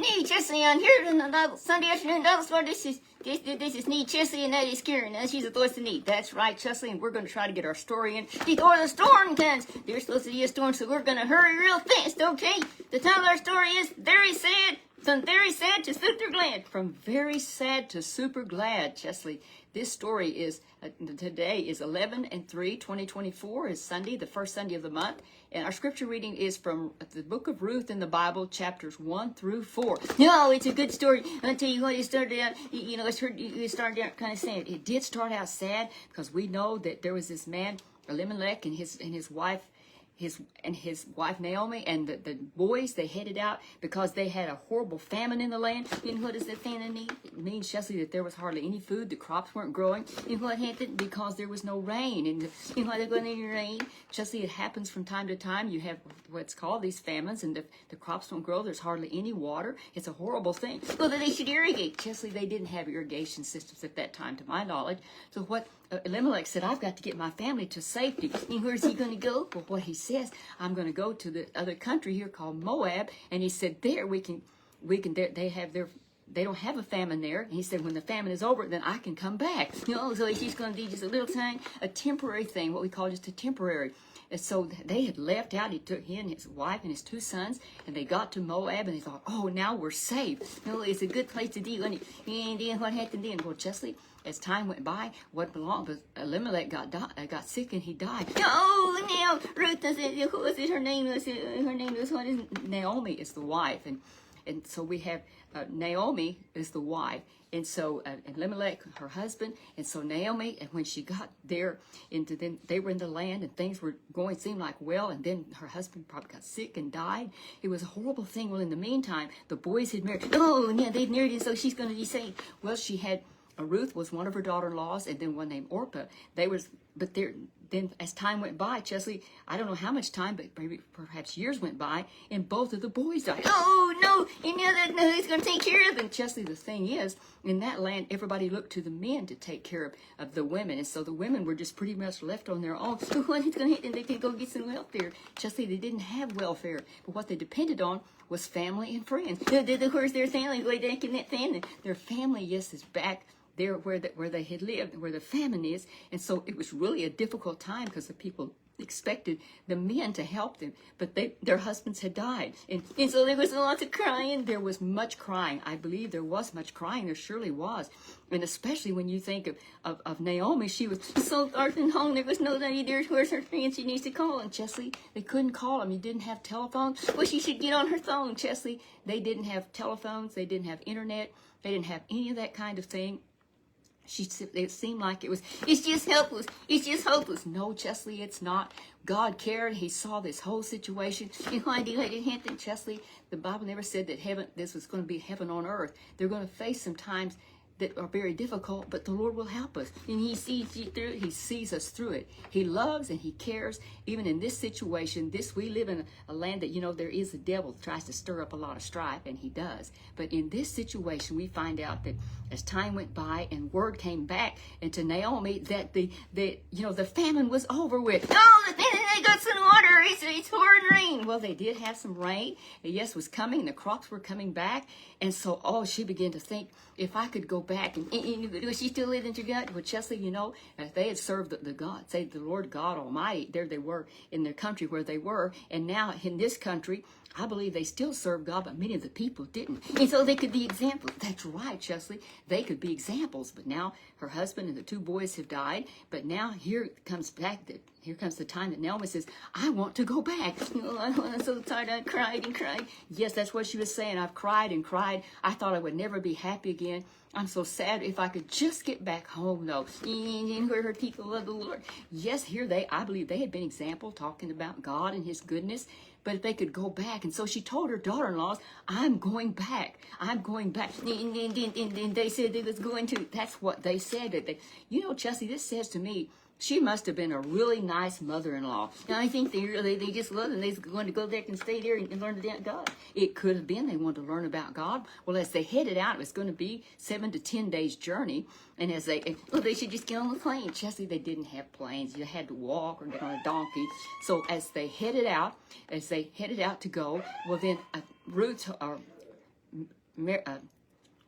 Nee, Chesley, on here on Sunday afternoon Bible story. This is Nee, Chesley, and that is Karen. And she's the voice of Nee. That's right, Chesley, and we're going to try to get our story in before the storm comes. There's supposed to be a storm, so we're going to hurry real fast, okay? The title of our story is Very Sad. From very sad to super glad. From very sad to super glad, Chesley. This story is, today is 11/3/2024, is Sunday, the first Sunday of the month. And our scripture reading is from the book of Ruth in the Bible, chapters 1 through 4. No, it's a good story. I'll tell you what, it started out, it started out kind of sad. It did start out sad because we know that there was this man, Elimelech, and his wife, his wife Naomi, and the boys, they headed out because they had a horrible famine in the land. And what does that famine mean? It means, Chesley, that there was hardly any food. The crops weren't growing. And what happened? Because there was no rain. And why there wasn't any rain? Chesley, it happens from time to time. You have what's called these famines, and the crops don't grow. There's hardly any water. It's a horrible thing. Well, then they should irrigate. Chesley, they didn't have irrigation systems at that time, to my knowledge. So what Elimelech said, I've got to get my family to safety. And where's he going to go? Well, what he says, I'm going to go to the other country here called Moab. And he said, there they don't have a famine there. And he said, when the famine is over, then I can come back. So he's going to do just a little thing, a temporary thing, what we call just a temporary. And so they had left out. He and his wife and his two sons, and they got to Moab, and they thought, oh, now we're safe. It's a good place to be. And then what happened then? Well, Chesley, as time went by, what belonged to Elimelech got sick and he died. Oh, now Ruth, who was it? Her name was what is Naomi is the wife, and so we have Naomi is the wife, and so Elimelech, her husband, and so Naomi, and when she got there, then they were in the land, and things were going, seemed like well, and then her husband probably got sick and died. It was a horrible thing. Well, in the meantime, the boys had married. Oh, yeah, they'd married, and so she's going to be saved. Well, she had. Ruth was one of her daughter-in-laws, and then one named Orpah. Then as time went by, Chesley, I don't know how much time, but maybe perhaps years went by, and both of the boys died. Oh, no, and now who's going to take care of them? Chesley, the thing is, in that land, everybody looked to the men to take care of the women, and so the women were just pretty much left on their own. So what is going to happen? They can go get some welfare. Chesley, they didn't have welfare, but what they depended on was family and friends. Of course, their family, way back in that family, their family, yes, is back there where they had lived, where the famine is. And so it was really a difficult time because the people expected the men to help them, but their husbands had died. And so there was lots of crying. There was much crying. I believe there was much crying. There surely was. And especially when you think of Naomi, she was so far from home. There was nobody there. Where's her friend? She needs to call. And Chesley, they couldn't call them. You didn't have telephones. Well, she should get on her phone, Chesley. They didn't have telephones. They didn't have internet. They didn't have any of that kind of thing. It seemed like it's just helpless. It's just hopeless. No, Chesley, it's not. God cared. He saw this whole situation. And why did it happen, Chesley? The Bible never said that this was going to be heaven on earth. They're going to face some times that are very difficult, but the Lord will help us. And He sees you through. He sees us through it. He loves and He cares. Even in this situation, we live in a land that, there is a devil that tries to stir up a lot of strife, and he does. But in this situation, we find out that as time went by and word came back into Naomi that the famine was over with. Oh, they got some water. It's pouring rain. Well, they did have some rain. Yes, it was coming. The crops were coming back. And so, she began to think, if I could go back, and she still lived in God. Well, Chesley, if they had served the God, say the Lord God Almighty, there they were in their country where they were, and now in this country, I believe they still serve God, but many of the people didn't. And so they could be examples. That's right, Chesley. They could be examples. But now her husband and the two boys have died. But now here comes the time that Naomi says, I want to go back. I'm so tired. I cried and cried. Yes, that's what she was saying. I've cried and cried. I thought I would never be happy again. I'm so sad. If I could just get back home, though, and where her people love the Lord. Yes, I believe they had been example talking about God and His goodness. But if they could go back. And so she told her daughter-in-laws, I'm going back. I'm going back. And they said they was going to. That's what they said. Chesley, this says to me, she must have been a really nice mother-in-law. And I think they just loved and they going to go back and stay there and learn about God. It could have been they wanted to learn about God. Well, as they headed out, it was going to be 7 to 10 days journey. And as they should just get on the plane. Chesley, they didn't have planes. You had to walk or get on a donkey. So as they headed out to go, well then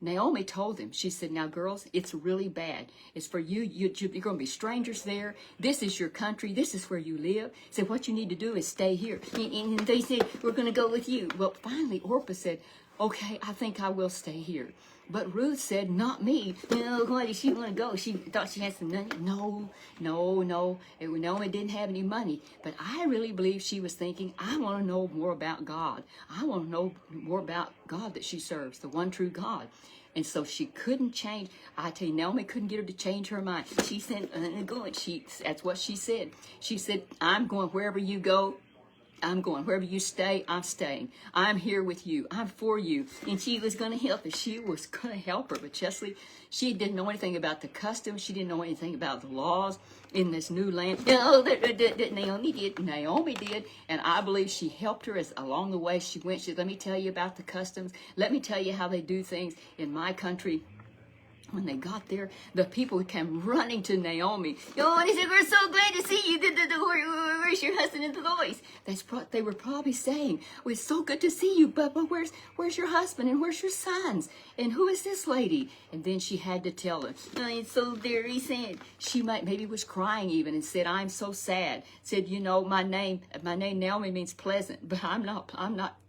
Naomi told them, she said, now girls, it's really bad. It's for you. You're going to be strangers there. This is your country. This is where you live. So what you need to do is stay here. And they said, we're going to go with you. Well, finally, Orpah said, okay, I think I will stay here. But Ruth said, not me. Why did she want to go? She thought she had some money. No. Naomi didn't have any money. But I really believe she was thinking, I want to know more about God. I want to know more about God that she serves, the one true God. And so she couldn't change. I tell you, Naomi couldn't get her to change her mind. She said, that's what she said. She said, I'm going wherever you go. I'm going. Wherever you stay, I'm staying. I'm here with you. I'm for you. And she was going to help her. She was going to help her. But Chesley, she didn't know anything about the customs. She didn't know anything about the laws in this new land. No, Naomi did. Naomi did. And I believe she helped her as along the way she went. She said, let me tell you about the customs. Let me tell you how they do things in my country. When they got there, the people came running to Naomi. And they said, we're so glad to see you. Where's your husband and the boys? That's what they were probably saying. It's so good to see you, but where's your husband and where's your sons? And who is this lady? And then she had to tell them. And so very sad. She maybe was crying even and said, I'm so sad. Said, my name Naomi means pleasant, but I'm not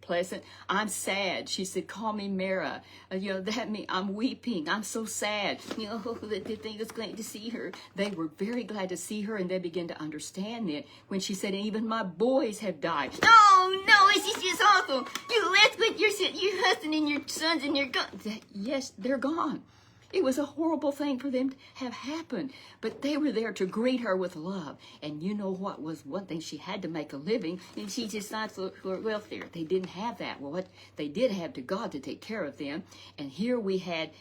pleasant. I'm sad. She said, call me Mara. That means I'm weeping. I'm so sad. They was glad to see her. They were very glad to see her, and they began to understand it when she said, even my boys have died. No, it's just awful. You left with your husband and your sons and your yes, they're gone. It was a horrible thing for them to have happened, but they were there to greet her with love. And you know what was one thing? She had to make a living, and she just not for welfare. They didn't have that. Well, what they did have to God to take care of them. And here had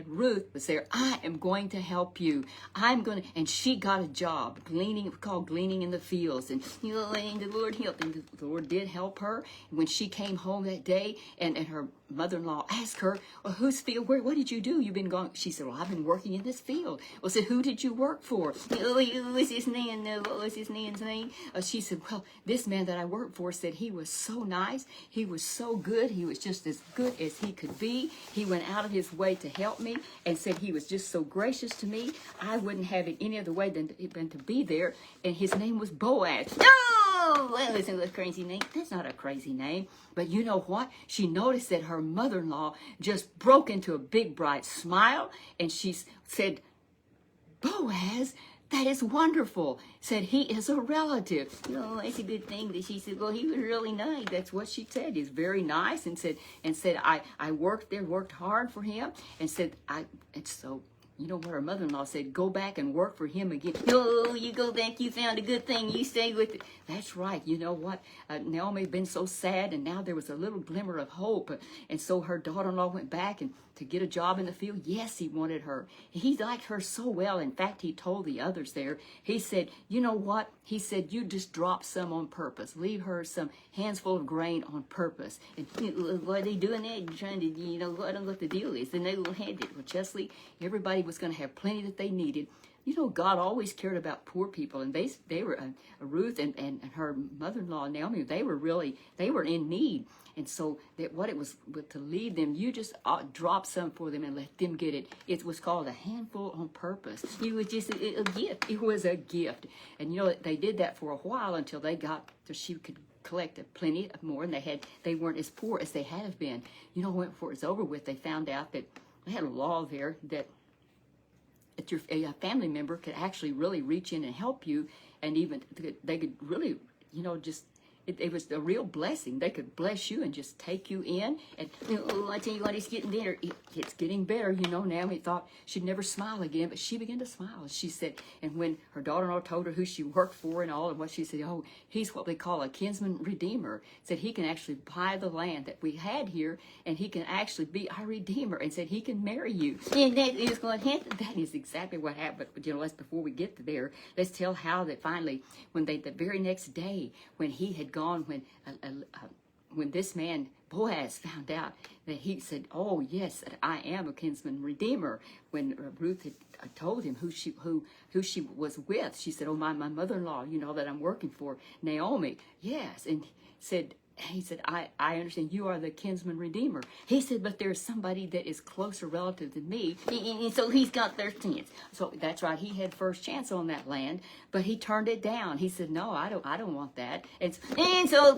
Ruth was there. I am going to help you. And she got a job called gleaning in the fields. And and the Lord helped, and the Lord did help her. And when she came home that day, and her mother-in-law asked her, well, whose field? What did you do? You've been gone. She said, well, I've been working in this field. Well, said, who did you work for? What was his name? What was his man's name? She said, well, this man that I worked for said he was so nice. He was so good. He was just as good as he could be. He went out of his way to help me and said he was just so gracious to me. I wouldn't have it any other way than to be there. And his name was Boaz. Oh, well, listen to a crazy name. That's not a crazy name. But you know what? She noticed that her mother-in-law just broke into a big, bright smile. And she said, Boaz, that is wonderful. Said, he is a relative. It's a good thing that she said, well, he was really nice. That's what she said. He's very nice. And said, I worked there, worked hard for him. And said, and so... You know what her mother-in-law said? Go back and work for him again. No, you go back. You found a good thing. You stay with it. That's right. You know what? Naomi had been so sad, and now there was a little glimmer of hope. And so her daughter-in-law went back and to get a job in the field. Yes, he wanted her. He liked her so well. In fact, he told the others there. He said, you know what? He said, you just drop some on purpose. Leave her some hands full of grain on purpose. And why are they doing that? You're trying to, I don't know what the deal is. And they will hand it. Well, Chesley, everybody was going to have plenty that they needed. God always cared about poor people, and they were Ruth and her mother-in-law Naomi. They were in need, and so what it was to leave them, you just drop some for them and let them get it. It was called a handful on purpose. It was just a gift. It was a gift, and they did that for a while until they got so she could collect plenty more, and they weren't as poor as they had have been. When before it's over with, they found out that they had a law there that a family member could actually really reach in and help you, and even they could really, it was a real blessing. They could bless you and just take you in. And I tell you what, it's getting better. It's getting better. Naomi thought she'd never smile again, but she began to smile. She said, and when her daughter-in-law told her who she worked for and all, and what she said, oh, he's what they call a kinsman redeemer. Said he can actually buy the land that we had here, and he can actually be our redeemer. And said he can marry you. And that is what happened. That is exactly what happened. But let's before we get to there, let's tell how that finally, the very next day, when he had gone, when this man Boaz found out that he said, oh yes, I am a kinsman redeemer. When Ruth had told him who she was with, she said, oh, my mother-in-law, that I'm working for, Naomi. Yes, and said, he said, I understand you are the kinsman redeemer. He said, but there's somebody that is closer relative than me. And so he's got their chance. So that's right. He had first chance on that land, but he turned it down. He said, no, I don't want that. And so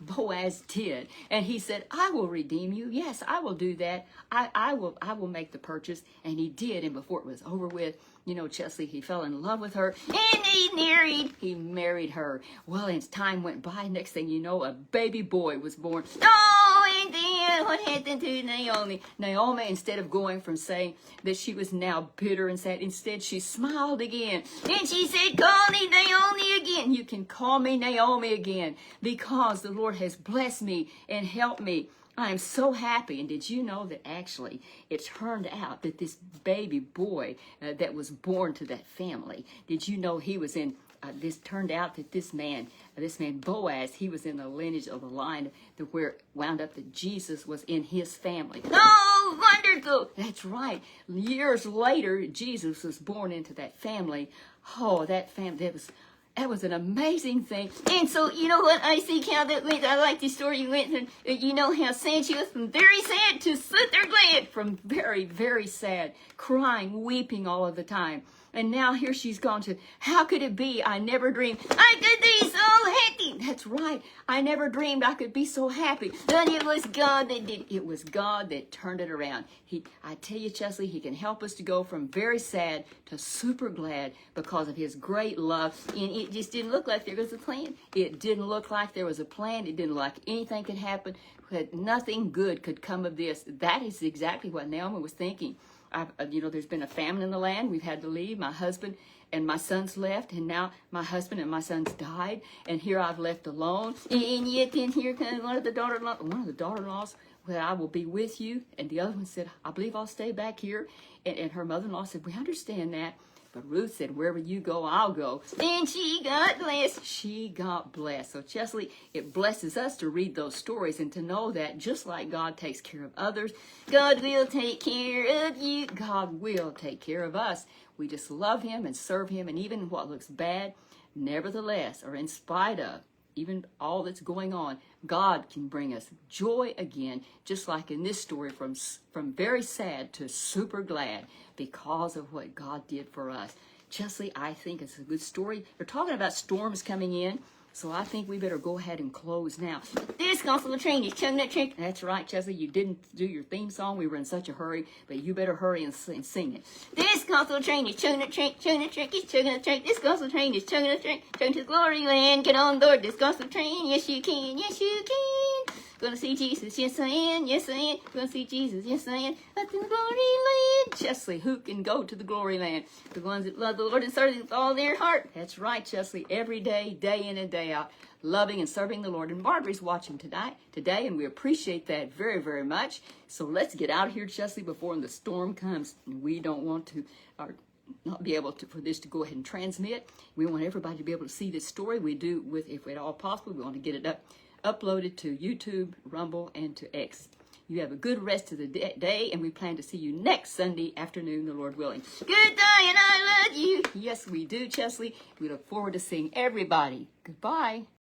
Boaz did. And he said, I will redeem you. Yes, I will do that. I will make the purchase. And he did. And before it was over with, you know, Chesley, he fell in love with her and he married her. Well, as time went by, next thing you know, a baby boy was born. Oh, and then what happened to Naomi? Naomi, instead of going from saying that she was now bitter and sad, instead she smiled again. And she said, call me Naomi again. You can call me Naomi again because the Lord has blessed me and helped me. I am so happy. And did you know that actually it turned out that this baby boy that was born to that family, did you know he was in, this turned out that this man Boaz, he was in the lineage of the line that where it wound up that Jesus was in his family. Oh, wonderful. That's right. Years later, Jesus was born into that family. Oh, that family, that was an amazing thing. And so, you know what, I see how that went. I like the story you went through. You know how sad she was, from very sad to super glad, from very, very sad, crying, weeping all of the time. And now here she's gone to, how could it be? I never dreamed I could be so happy. That's right. I never dreamed I could be so happy. But it was God that did. It was God that turned it around. I tell you, Chesley, he can help us to go from very sad to super glad because of his great love. And it just didn't look like there was a plan. It didn't look like there was a plan. It didn't look like anything could happen. That nothing good could come of this. That is exactly what Naomi was thinking. You know, there's been a famine in the land. We've had to leave. My husband and my sons left, and now my husband and my sons died, and here I've left alone. And yet then here comes one of the daughter-in-laws, well, I will be with you. And the other one said, I believe I'll stay back here. And her mother-in-law said, we understand that. But Ruth said, wherever you go, I'll go. And she got blessed. She got blessed. So, Chesley, it blesses us to read those stories and to know that just like God takes care of others, God will take care of you. God will take care of us. We just love him and serve him. And even what looks bad, nevertheless, or in spite of, even all that's going on, God can bring us joy again, just like in this story, from very sad to super glad because of what God did for us. Chesley, I think it's a good story. They're talking about storms coming in, so I think we better go ahead and close now. This gospel train is chugging that train. That's right, Chesley, you didn't do your theme song. We were in such a hurry, but you better hurry and sing it. This gospel train is chugging that train, it's chugging the train. This gospel train is chugging the train, chugging to glory land. Get on board this gospel train. Yes, you can. Yes, you can. Gonna see Jesus, yes I am, yes I am. Gonna see Jesus, yes I am. Up in the glory land. Chesley, who can go to the glory land? The ones that love the Lord and serve him with all their heart. That's right, Chesley. Every day, day in and day out, loving and serving the Lord. And Margary's watching today, and we appreciate that very, very much. So let's get out of here, Chesley, before the storm comes. We don't want to not be able to, for this to go ahead and transmit. We want everybody to be able to see this story. We do, with, if at all possible, we want to get it uploaded to YouTube, Rumble, and to X. You have a good rest of the day, and we plan to see you next Sunday afternoon, the Lord willing. Good day, and I love you. Yes, we do, Chesley. We look forward to seeing everybody. Goodbye.